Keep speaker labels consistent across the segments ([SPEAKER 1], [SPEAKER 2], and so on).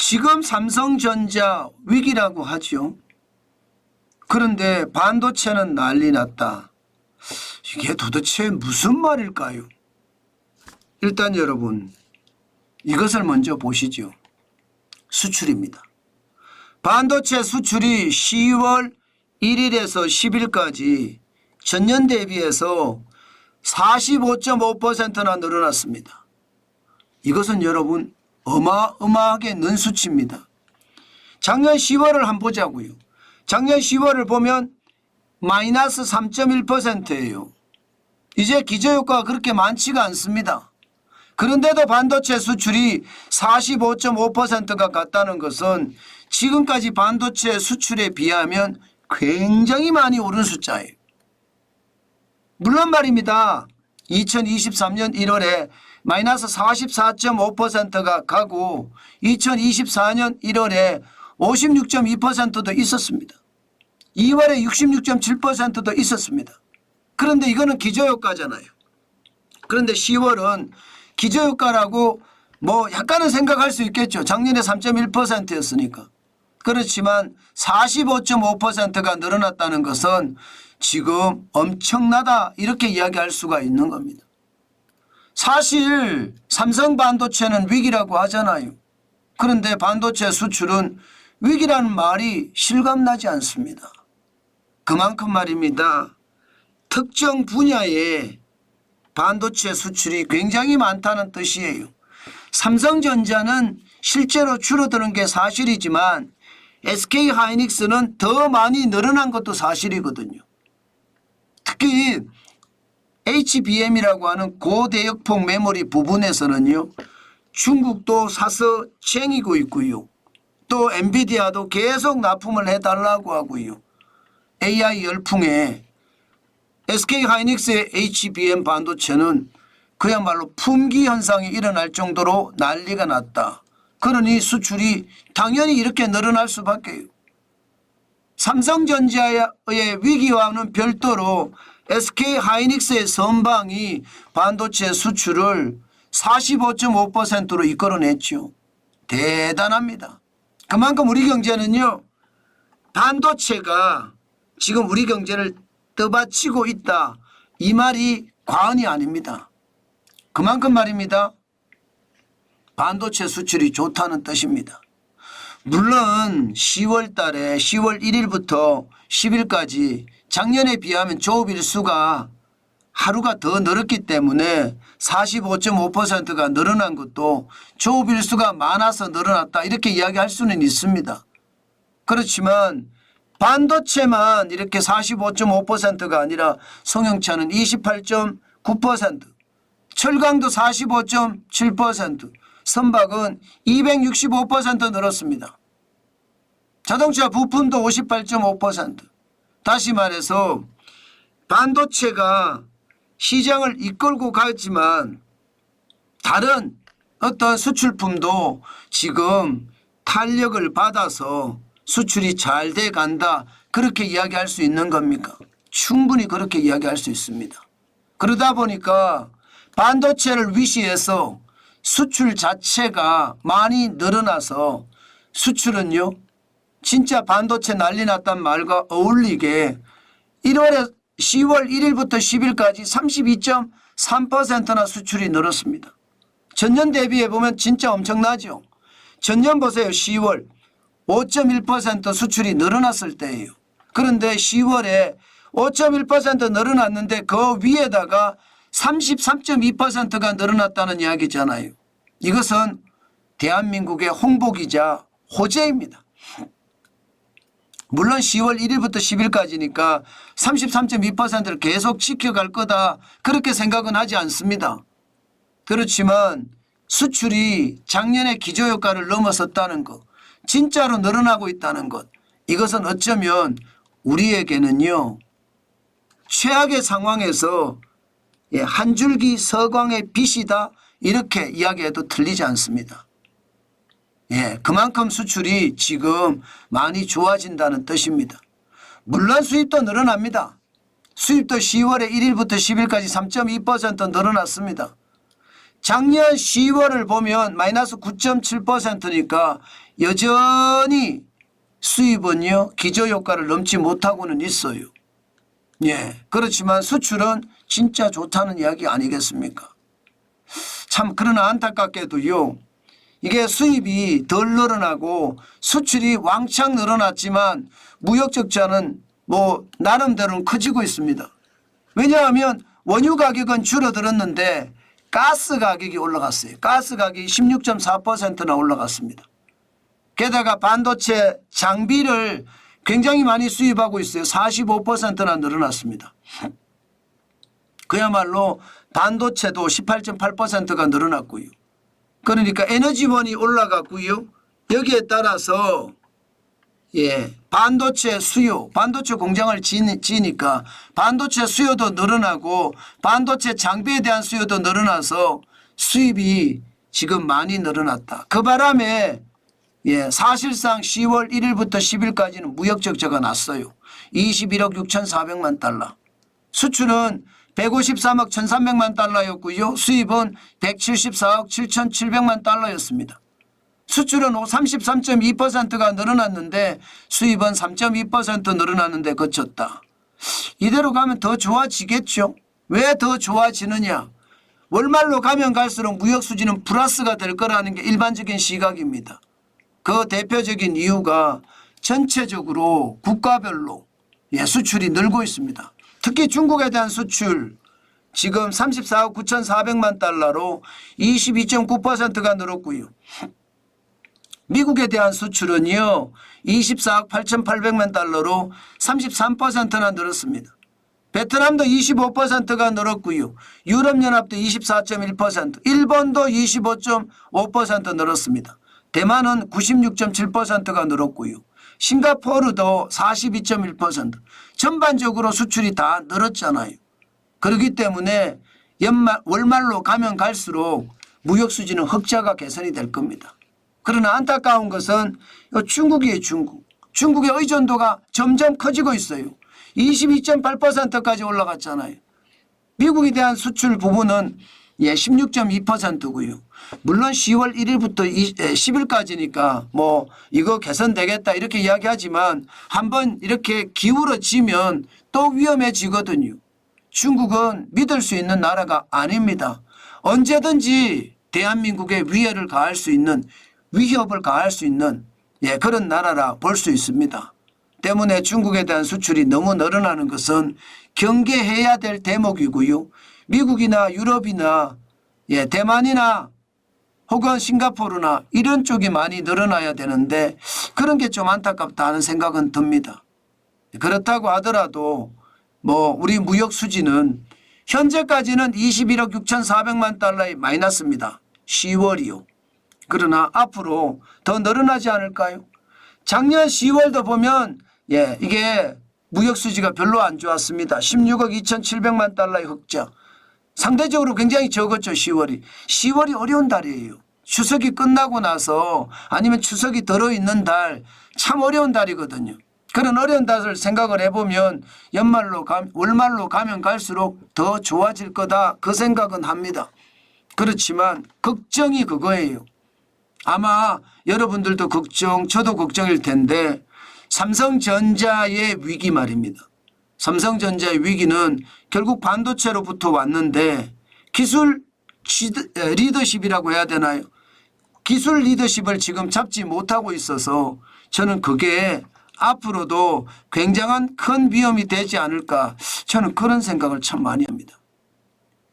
[SPEAKER 1] 지금 삼성전자 위기라고 하죠. 그런데 반도체는 난리 났다. 이게 도대체 무슨 말일까요? 일단 여러분 이것을 먼저 보시죠. 수출입니다. 반도체 수출이 10월 1일에서 10일까지 전년 대비해서 45.5%나 늘어났습니다. 이것은 여러분 어마어마하게 는 수치입니다. 작년 10월을 한번 보자고요. 작년 10월을 보면 마이너스 3.1%예요. 이제 기저효과가 그렇게 많지가 않습니다. 그런데도 반도체 수출이 45.5%가 갔다는 것은 지금까지 반도체 수출에 비하면 굉장히 많이 오른 숫자예요. 물론 말입니다. 2023년 1월에 마이너스 44.5%가 가고 2024년 1월에 56.2%도 있었습니다. 2월에 66.7%도 있었습니다. 그런데 이거는 기저효과잖아요. 그런데 10월은 기저효과라고 뭐 약간은 생각할 수 있겠죠. 작년에 3.1%였으니까. 그렇지만 45.5%가 늘어났다는 것은 지금 엄청나다 이렇게 이야기할 수가 있는 겁니다. 사실 삼성반도체는 위기라고 하잖아요. 그런데 반도체 수출은 위기라는 말이 실감나지 않습니다. 그만큼 말입니다. 특정 분야에 반도체 수출이 굉장히 많다는 뜻이에요. 삼성전자는 실제로 줄어드는 게 사실이지만 SK하이닉스는 더 많이 늘어난 것도 사실이거든요. 특히 HBM이라고 하는 고대역폭 메모리 부분에서는요. 중국도 사서 쟁이고 있고요. 또 엔비디아도 계속 납품을 해달라고 하고요. AI 열풍에 SK하이닉스의 HBM 반도체는 그야말로 품귀 현상이 일어날 정도로 난리가 났다. 그러니 수출이 당연히 이렇게 늘어날 수밖에요. 삼성전자의 위기와는 별도로 SK하이닉스의 선방이 반도체 수출을 45.5%로 이끌어냈죠. 대단합니다. 그만큼 우리 경제는요. 반도체가 지금 우리 경제를 떠받치고 있다. 이 말이 과언이 아닙니다. 그만큼 말입니다. 반도체 수출이 좋다는 뜻입니다. 물론 10월 달에 10월 1일부터 10일까지 작년에 비하면 조업일 수가 하루가 더 늘었기 때문에 45.5%가 늘어난 것도 조업일 수가 많아서 늘어났다 이렇게 이야기할 수는 있습니다. 그렇지만 반도체만 이렇게 45.5%가 아니라 성형차는 28.9%, 철강도 45.7%, 선박은 265% 늘었습니다. 자동차 부품도 58.5%. 다시 말해서 반도체가 시장을 이끌고 가지만 다른 어떤 수출품도 지금 탄력을 받아서 수출이 잘 돼 간다. 그렇게 이야기할 수 있는 겁니까? 충분히 그렇게 이야기할 수 있습니다. 그러다 보니까 반도체를 위시해서 수출 자체가 많이 늘어나서 수출은요. 진짜 반도체 난리 났단 말과 어울리게 1월에 10월 1일부터 10일까지 32.3%나 수출이 늘었습니다. 전년 대비해 보면 진짜 엄청나죠. 전년 보세요. 10월 5.1% 수출이 늘어났을 때예요. 그런데 10월에 5.1% 늘어났는데 그 위에다가 33.2%가 늘어났다는 이야기잖아요. 이것은 대한민국의 홍보기자 호재입니다. 물론 10월 1일부터 10일까지니까 33.2%를 계속 지켜갈 거다 그렇게 생각은 하지 않습니다. 그렇지만 수출이 작년에 기저효과를 넘어섰다는 것, 진짜로 늘어나고 있다는 것, 이것은 어쩌면 우리에게는요 최악의 상황에서 한 줄기 서광의 빛이다 이렇게 이야기해도 틀리지 않습니다. 그만큼 수출이 지금 많이 좋아진다는 뜻입니다. 물론 수입도 늘어납니다. 수입도 10월에 1일부터 10일까지 3.2% 늘어났습니다. 작년 10월을 보면 마이너스 9.7%니까 여전히 수입은요 기저효과를 넘지 못하고는 있어요. 예, 그렇지만 수출은 진짜 좋다는 이야기 아니겠습니까? 참 그러나 안타깝게도요. 이게 수입이 덜 늘어나고 수출이 왕창 늘어났지만 무역 적자는 뭐 나름대로는 커지고 있습니다. 왜냐하면 원유 가격은 줄어들었는데 가스 가격이 올라갔어요. 가스 가격이 16.4%나 올라갔습니다. 게다가 반도체 장비를 굉장히 많이 수입하고 있어요. 45%나 늘어났습니다. 그야말로 반도체도 18.8%가 늘어났고요. 그러니까 에너지원이 올라갔고요. 여기에 따라서 반도체 수요, 반도체 공장을 지니까 반도체 수요도 늘어나고 반도체 장비에 대한 수요도 늘어나서 수입이 지금 많이 늘어났다. 그 바람에 사실상 10월 1일부터 10일까지는 무역 적자가 났어요. 21억 6,400만 달러. 수출은 153억 1,300만 달러였고요. 수입은 174억 7,700만 달러였습니다. 수출은 33.2%가 늘어났는데 수입은 3.2% 늘어났는데 그쳤다. 이대로 가면 더 좋아지겠죠. 왜 더 좋아지느냐. 월말로 가면 갈수록 무역 수지는 플러스가 될 거라는 게 일반적인 시각입니다. 그 대표적인 이유가 전체적으로 국가별로 수출이 늘고 있습니다. 특히 중국에 대한 수출 지금 34억 9,400만 달러로 22.9%가 늘었고요. 미국에 대한 수출은요 24억 8,800만 달러로 33%나 늘었습니다. 베트남도 25%가 늘었고요. 유럽연합도 24.1%, 일본도 25.5% 늘었습니다. 대만은 96.7%가 늘었고요. 싱가포르도 42.1%. 전반적으로 수출이 다 늘었잖아요. 그렇기 때문에 월말로 가면 갈수록 무역 수지는 흑자가 개선이 될 겁니다. 그러나 안타까운 것은 중국이에요. 중국의 의존도가 점점 커지고 있어요. 22.8%까지 올라갔잖아요. 미국에 대한 수출 부분은 16.2%고요. 물론 10월 1일부터 10일까지니까 뭐 이거 개선되겠다 이렇게 이야기하지만 한번 이렇게 기울어지면 또 위험해지거든요. 중국은 믿을 수 있는 나라가 아닙니다. 언제든지 대한민국에 위협을 가할 수 있는 그런 나라라 볼 수 있습니다. 때문에 중국에 대한 수출이 너무 늘어나는 것은 경계해야 될 대목이고요. 미국이나 유럽이나 대만이나 혹은 싱가포르나 이런 쪽이 많이 늘어나야 되는데 그런 게 좀 안타깝다 하는 생각은 듭니다. 그렇다고 하더라도 뭐 우리 무역 수지는 현재까지는 21억 6,400만 달러의 마이너스입니다. 10월이요. 그러나 앞으로 더 늘어나지 않을까요? 작년 10월도 보면 이게 무역 수지가 별로 안 좋았습니다. 16억 2,700만 달러의 흑자. 상대적으로 굉장히 적었죠. 10월이. 10월이 어려운 달이에요. 추석이 끝나고 나서 아니면 추석이 들어있는 달 참 어려운 달이거든요. 그런 어려운 달을 생각을 해보면 월말로 가면 갈수록 더 좋아질 거다 그 생각은 합니다. 그렇지만 걱정이 그거예요. 아마 여러분들도 저도 걱정일 텐데 삼성전자의 위기 말입니다. 삼성전자의 위기는 결국 반도체로부터 왔는데 기술 리더십이라고 해야 되나요? 기술 리더십을 지금 잡지 못하고 있어서 저는 그게 앞으로도 굉장한 큰 위험이 되지 않을까 저는 그런 생각을 참 많이 합니다.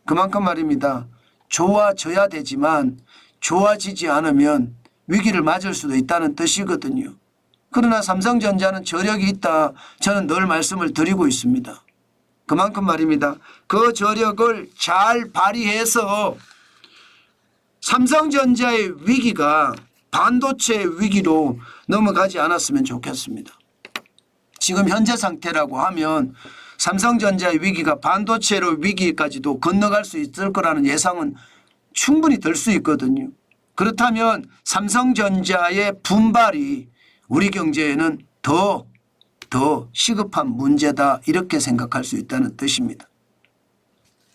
[SPEAKER 1] 그만큼 말입니다. 좋아져야 되지만 좋아지지 않으면 위기를 맞을 수도 있다는 뜻이거든요. 그러나 삼성전자는 저력이 있다 저는 늘 말씀을 드리고 있습니다. 그만큼 말입니다. 그 저력을 잘 발휘해서 삼성전자의 위기가 반도체 위기로 넘어가지 않았으면 좋겠습니다. 지금 현재 상태라고 하면 삼성전자의 위기가 반도체로 위기까지도 건너갈 수 있을 거라는 예상은 충분히 될 수 있거든요. 그렇다면 삼성전자의 분발이 우리 경제에는 더 시급한 문제다 이렇게 생각할 수 있다는 뜻입니다.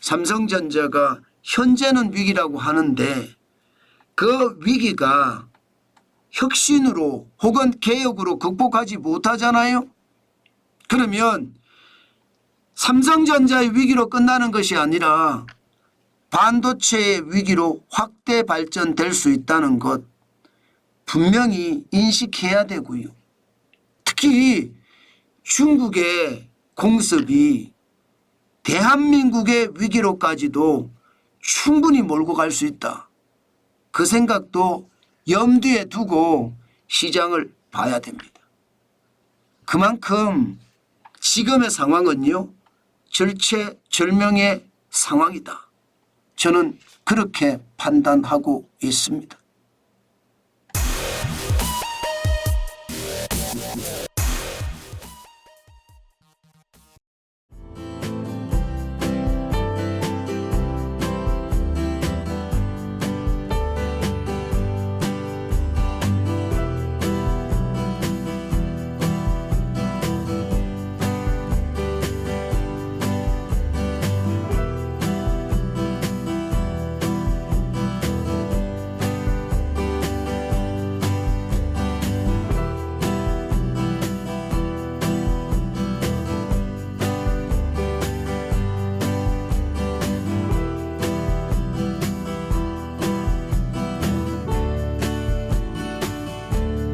[SPEAKER 1] 삼성전자가 현재는 위기라고 하는데 그 위기가 혁신으로 혹은 개혁으로 극복하지 못하잖아요. 그러면 삼성전자의 위기로 끝나는 것이 아니라 반도체의 위기로 확대 발전될 수 있다는 것 분명히 인식해야 되고요. 특히 중국의 공습이 대한민국의 위기로까지도 충분히 몰고 갈 수 있다. 그 생각도 염두에 두고 시장을 봐야 됩니다. 그만큼 지금의 상황은요, 절체절명의 상황이다. 저는 그렇게 판단하고 있습니다.